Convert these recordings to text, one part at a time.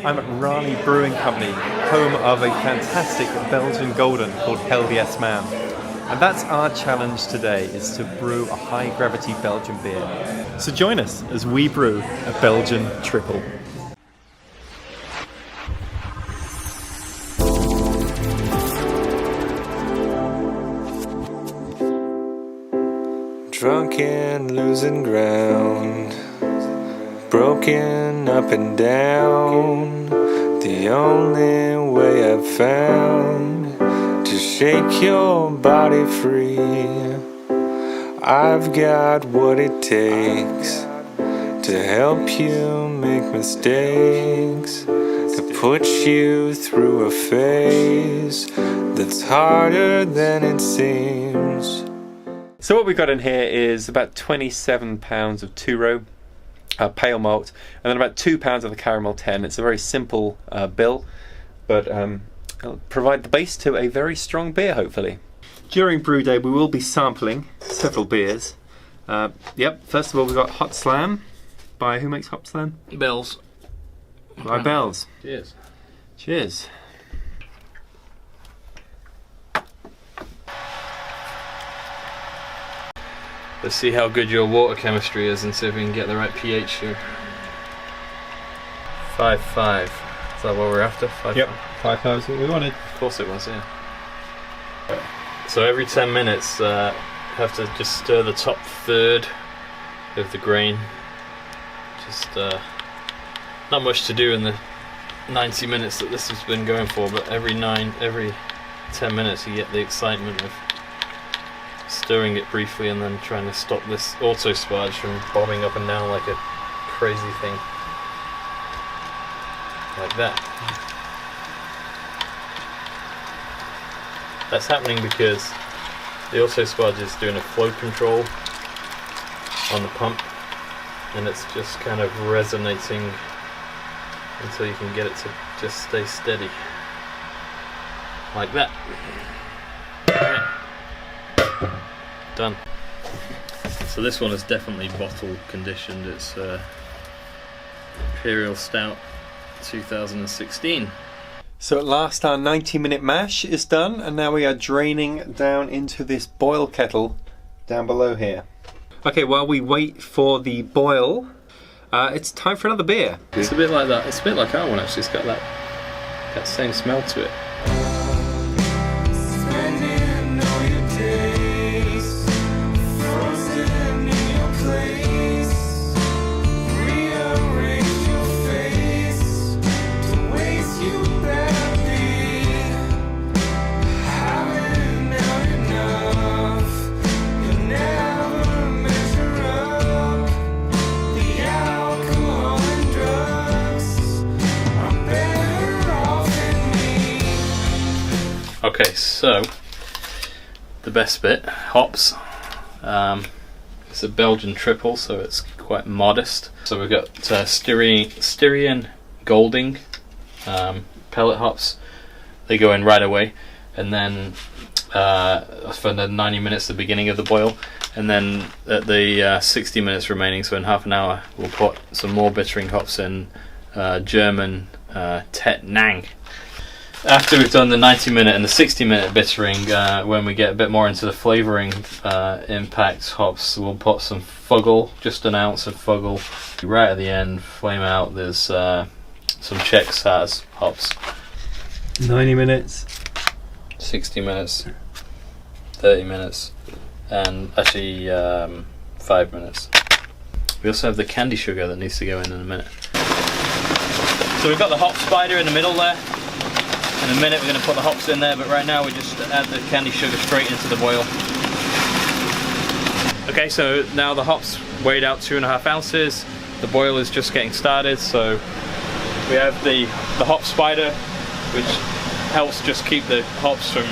I'm at Raleigh Brewing Company, home of a fantastic Belgian golden called Yes Man. And that's our challenge today, is to brew a high gravity Belgian beer. So join us as we brew a Belgian Tripel. Drunk and losing ground, broken up and down. The only way I've found to shake your body free. I've got what it takes to help you make mistakes, to put you through a phase that's harder than it seems. So what we've got in here is about 27 pounds of two-row pale malt, and then about 2 pounds of the caramel 10. It's a very simple bill, but it'll provide the base to a very strong beer, hopefully. During brew day, we will be sampling several beers. First of all, we've got Hot Slam. By who makes Hot Slam? Bells. By Bells. Cheers. Cheers. Let's see how good your water chemistry is and see if we can get the right pH here. 5.5. Is that what we're after? 5.5. Yep, 5.5 is what we wanted. Of course it was, yeah. So every 10 minutes, have to just stir the top third of the grain. Just not much to do in the 90 minutes that this has been going for, but every 10 minutes you get the excitement of stirring it briefly and then trying to stop this auto sparge from bobbing up and down like a crazy thing. Like that. That's happening because the auto sparge is doing a flow control on the pump, and it's just kind of resonating until you can get it to just stay steady. Like that. Done. So this one is definitely bottle conditioned. It's Imperial Stout 2016. So at last our 90-minute mash is done, and now we are draining down into this boil kettle down below here. Okay, while we wait for the boil, it's time for another beer. It's a bit like that. It's a bit like our one actually. It's got that same smell to it. Okay, so the best bit, hops. It's a Belgian Tripel, so it's quite modest. So we've got Styrian Golding pellet hops. They go in right away, and then for the 90 minutes, the beginning of the boil, and then at the 60 minutes remaining, so in half an hour, we'll put some more bittering hops in, German Tettnang. After we've done the 90-minute and the 60-minute bittering, when we get a bit more into the flavouring impact hops, we'll put some Fuggle, just an ounce of Fuggle. Right at the end, flame out, there's some Czech Saaz hops. 90 minutes. 60 minutes. 30 minutes. And actually 5 minutes. We also have the Candi sugar that needs to go in a minute. So we've got the hop spider in the middle there. In a minute we're going to put the hops in there, but right now we just add the Candi sugar straight into the boil. Okay, so now the hops weighed out 2.5 ounces. The boil is just getting started, so we have the hop spider, which helps just keep the hops from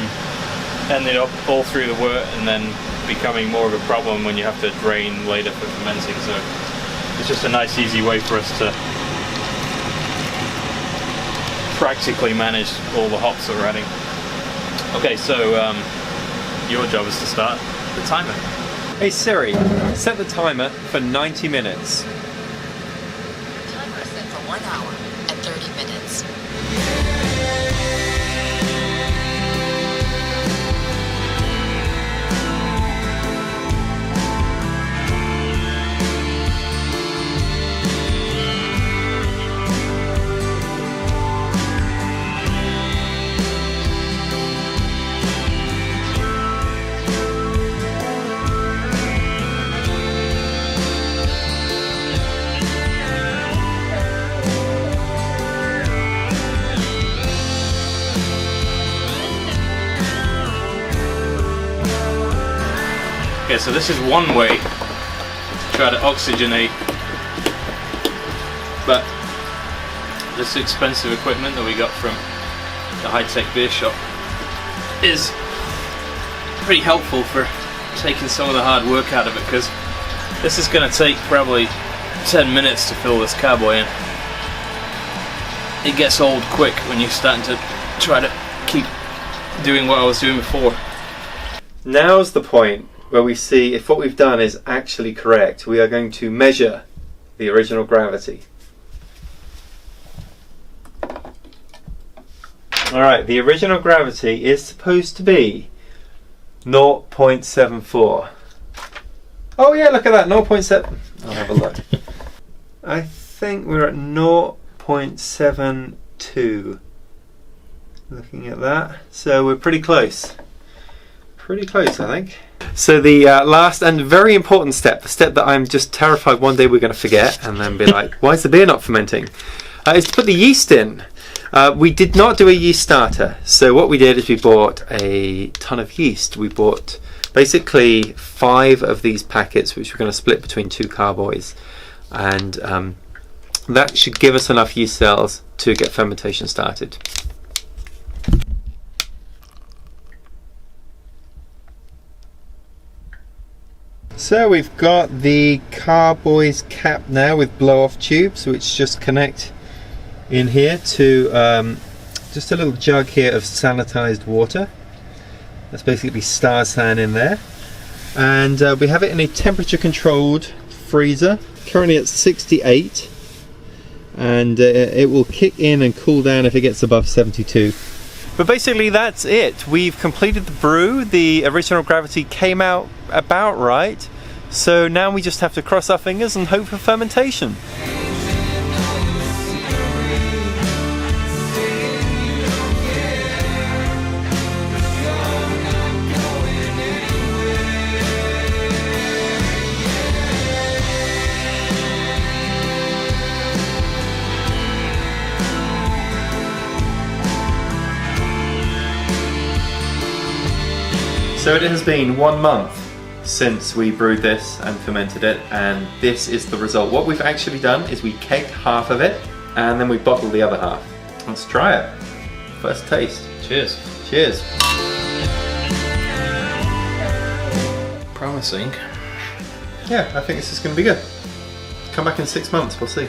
ending up all through the wort and then becoming more of a problem when you have to drain later for fermenting. So it's just a nice easy way for us to practically manage all the hops that we're adding. Okay, so your job is to start the timer. Hey Siri, set the timer for 90 minutes. Timer set for 1 hour and 30 minutes. Okay, so this is one way to try to oxygenate, but this expensive equipment that we got from the high-tech beer shop is pretty helpful for taking some of the hard work out of it, because this is going to take probably 10 minutes to fill this carboy in. It gets old quick when you're starting to try to keep doing what I was doing before. Now's the point where we see if what we've done is actually correct. We are going to measure the original gravity. Alright, the original gravity is supposed to be 0.74. Oh yeah, look at that, 0.7. I'll have a look. I think we're at 0.72. Looking at that, so we're pretty close. Pretty close, I think. So the last and very important step, the step that I'm just terrified one day we're going to forget and then be like, why is the beer not fermenting? Is to put the yeast in. We did not do a yeast starter. So what we did is we bought a ton of yeast. We bought basically 5 of these packets, which we're going to split between 2 carboys. And that should give us enough yeast cells to get fermentation started. So we've got the carboys capped now with blow-off tubes, which just connect in here to just a little jug here of sanitized water. That's basically Saaz in there, and we have it in a temperature controlled freezer, currently at 68, and it will kick in and cool down if it gets above 72. But basically that's it. We've completed the brew. The original gravity came out about right. So now we just have to cross our fingers and hope for fermentation. So it has been 1 month since we brewed this and fermented it, and this is the result. What we've actually done is we kegged half of it and then we bottled the other half. Let's try it. First taste. Cheers. Cheers. Promising. Yeah, I think this is going to be good. Come back in 6 months, we'll see.